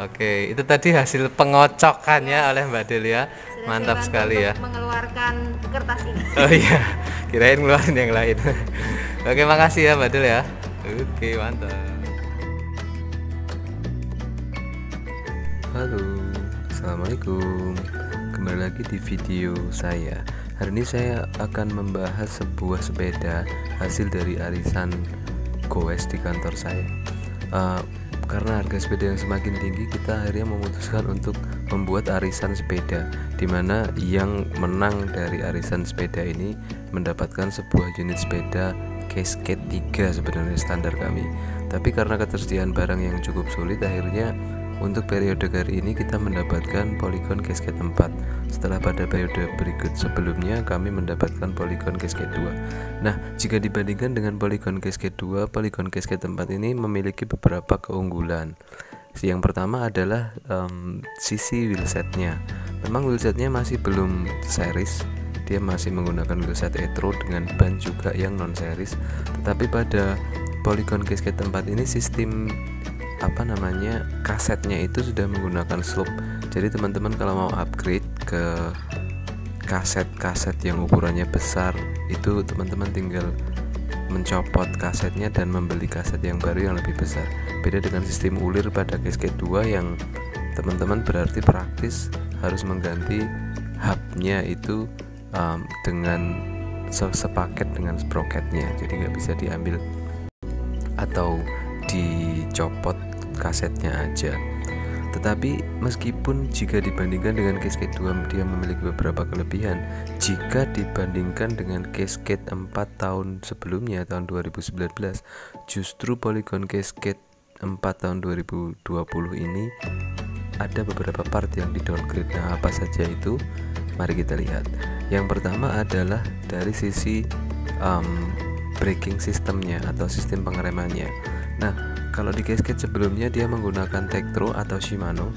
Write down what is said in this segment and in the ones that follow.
Oke, itu tadi hasil pengocokannya oleh Mbak Delia. Sudah Mantap saya bantu sekali ya. untuk mengeluarkan kertas ini. Oh iya, kirain ngeluarin yang lain. Oke, makasih ya Mbak Del ya. Oke, mantap. Halo, assalamualaikum. Kembali lagi di video saya. Hari ini saya akan membahas sebuah sepeda hasil dari arisan goes di kantor saya. Karena harga sepeda yang semakin tinggi, kita akhirnya memutuskan untuk membuat arisan sepeda, dimana yang menang dari arisan sepeda ini mendapatkan sebuah unit sepeda Cascade 3 sebenarnya standar kami. Tapi karena ketersediaan barang yang cukup sulit, akhirnya untuk periode kali ini kita mendapatkan Polygon Cascade 4. Setelah pada periode berikut sebelumnya kami mendapatkan Polygon Cascade 2. Nah, jika dibandingkan dengan Polygon Cascade 2, Polygon Cascade 4 ini memiliki beberapa keunggulan. Yang pertama adalah sisi wheelsetnya. Memang wheelsetnya masih belum series, dia masih menggunakan wheelset Etro dengan ban juga yang non series. Tetapi pada Polygon Cascade 4 ini sistem kasetnya itu sudah menggunakan slope. Jadi teman-teman kalau mau upgrade ke kaset-kaset yang ukurannya besar, itu teman-teman tinggal mencopot kasetnya dan membeli kaset yang baru yang lebih besar. Beda dengan sistem ulir pada Cascade 2 yang teman-teman berarti praktis harus mengganti hubnya itu dengan sepaket dengan sprocketnya, jadi nggak bisa diambil atau dicopot kasetnya aja. Tetapi meskipun jika dibandingkan dengan Cascade 2 dia memiliki beberapa kelebihan, jika dibandingkan dengan Cascade 4 tahun sebelumnya, tahun 2019, justru Polygon Cascade 4 tahun 2020 ini ada beberapa part yang di downgrade. Nah, apa saja itu? Mari kita lihat. Yang pertama adalah dari sisi braking systemnya atau sistem pengeremannya. Nah, kalau di Cascade sebelumnya dia menggunakan Tektro atau Shimano,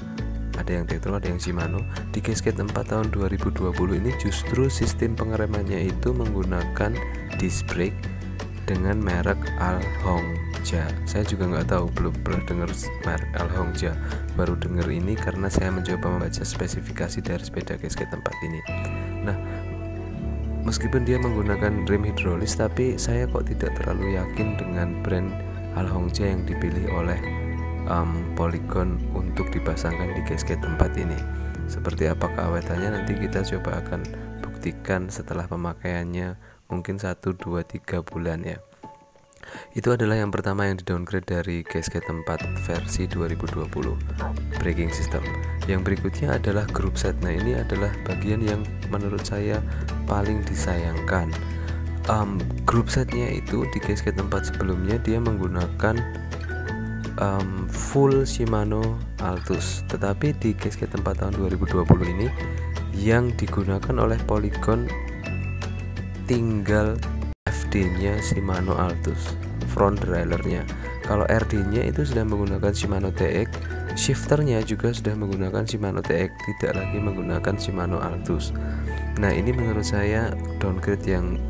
ada yang Tektro, ada yang Shimano. Di Cascade 4 tahun 2020 ini justru sistem pengeremannya itu menggunakan disc brake dengan merek Al-Hongja. Saya juga nggak tahu, belum pernah dengar merek Al-Hongja, baru dengar ini karena saya mencoba membaca spesifikasi dari sepeda Cascade 4 ini. Nah, meskipun dia menggunakan rem hidrolis, tapi saya kok tidak terlalu yakin dengan brand Al-Hongja yang dipilih oleh Polygon untuk dipasangkan di Cascade 4 ini. Seperti apa keawetannya nanti kita coba akan buktikan setelah pemakaiannya mungkin 1, 2, 3 bulan ya. Itu adalah yang pertama yang di downgrade dari Cascade 4 versi 2020, braking system. Yang berikutnya adalah group set. Nah, ini adalah bagian yang menurut saya paling disayangkan. Group setnya itu di Cascade 4 sebelumnya dia menggunakan full Shimano Altus, tetapi di Cascade 4 tahun 2020 ini yang digunakan oleh Polygon tinggal FD-nya Shimano Altus, front derailleurnya. Kalau RD-nya itu sudah menggunakan Shimano TX, shifternya juga sudah menggunakan Shimano TX, tidak lagi menggunakan Shimano Altus. Nah, ini menurut saya downgrade yang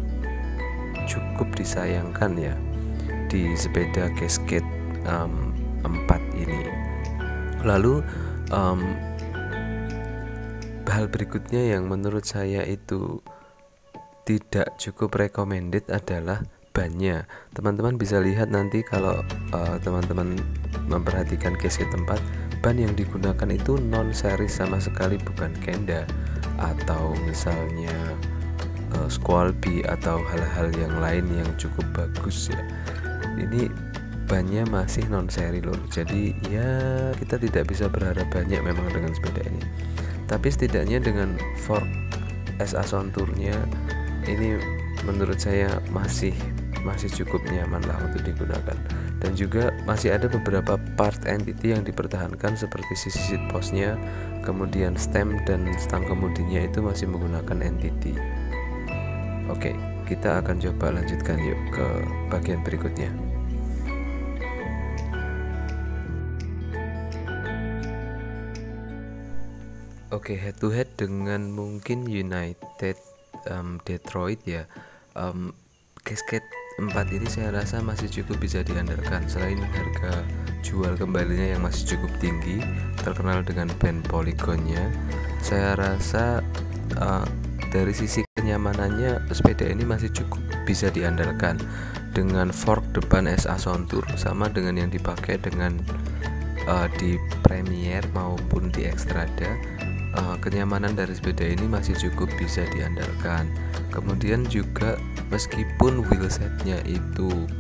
cukup disayangkan ya di sepeda Cascade 4 ini. Lalu hal berikutnya yang menurut saya itu tidak cukup recommended adalah bannya. Teman-teman bisa lihat nanti kalau teman-teman memperhatikan Cascade 4, ban yang digunakan itu non series sama sekali, bukan Kenda atau misalnya Squalby atau hal-hal yang lain yang cukup bagus ya. Ini bannya masih non seri loh, jadi ya kita tidak bisa berharap banyak memang dengan sepeda ini. Tapi setidaknya dengan fork SA Contournya ini menurut saya masih cukup nyaman lah untuk digunakan. Dan juga masih ada beberapa part entity yang dipertahankan seperti sisi seat postnya, kemudian stem dan stang kemudinya itu masih menggunakan entity. Oke, kita akan coba lanjutkan yuk ke bagian berikutnya. Oke, head to head dengan mungkin United Detroit ya. Cascade 4 ini saya rasa masih cukup bisa diandalkan. Selain harga jual kembalinya yang masih cukup tinggi, terkenal dengan band Polygonnya, saya rasa dari sisi kenyamanannya sepeda ini masih cukup bisa diandalkan. Dengan fork depan SA Sontour sama dengan yang dipakai dengan di Premier maupun di Xtrada, kenyamanan dari sepeda ini masih cukup bisa diandalkan. Kemudian juga meskipun wheelsetnya itu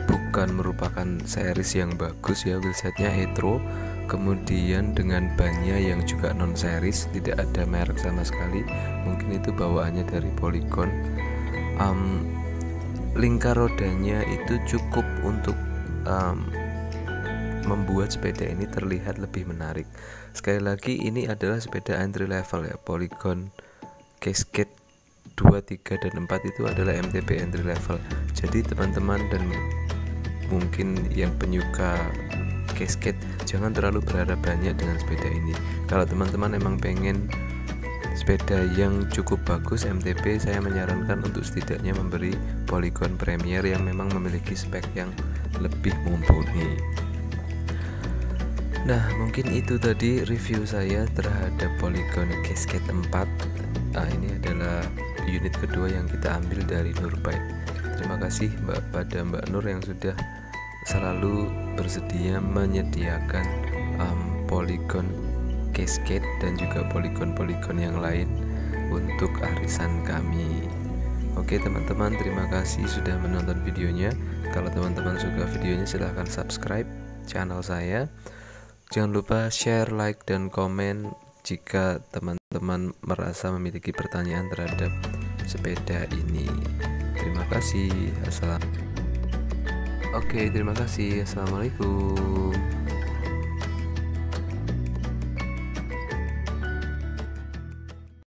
bukan merupakan series yang bagus ya, wheelsetnya Hetero, kemudian dengan bannya yang juga non series, tidak ada merek sama sekali, mungkin itu bawaannya dari Polygon. Lingkar rodanya itu cukup untuk membuat sepeda ini terlihat lebih menarik. Sekali lagi, ini adalah sepeda entry level ya, Polygon Cascade 2, 3, dan 4 itu adalah MTB entry level. Jadi teman-teman dan mungkin yang penyuka Cascade, jangan terlalu berharap banyak dengan sepeda ini. Kalau teman-teman emang pengen sepeda yang cukup bagus MTB, saya menyarankan untuk setidaknya memberi Polygon Premier yang memang memiliki spek yang lebih mumpuni. Nah, mungkin itu tadi review saya terhadap Polygon Cascade 4. Ini adalah unit kedua yang kita ambil dari Nurbike. Terima kasih pada Mbak Nur yang sudah selalu bersedia menyediakan Polygon Cascade dan juga Polygon yang lain untuk arisan kami. Oke teman-teman, terima kasih sudah menonton videonya. Kalau teman-teman suka videonya, silahkan subscribe channel saya. Jangan lupa share, like, dan komen jika teman-teman merasa memiliki pertanyaan terhadap sepeda ini. Terima kasih. Terima kasih. Assalamualaikum.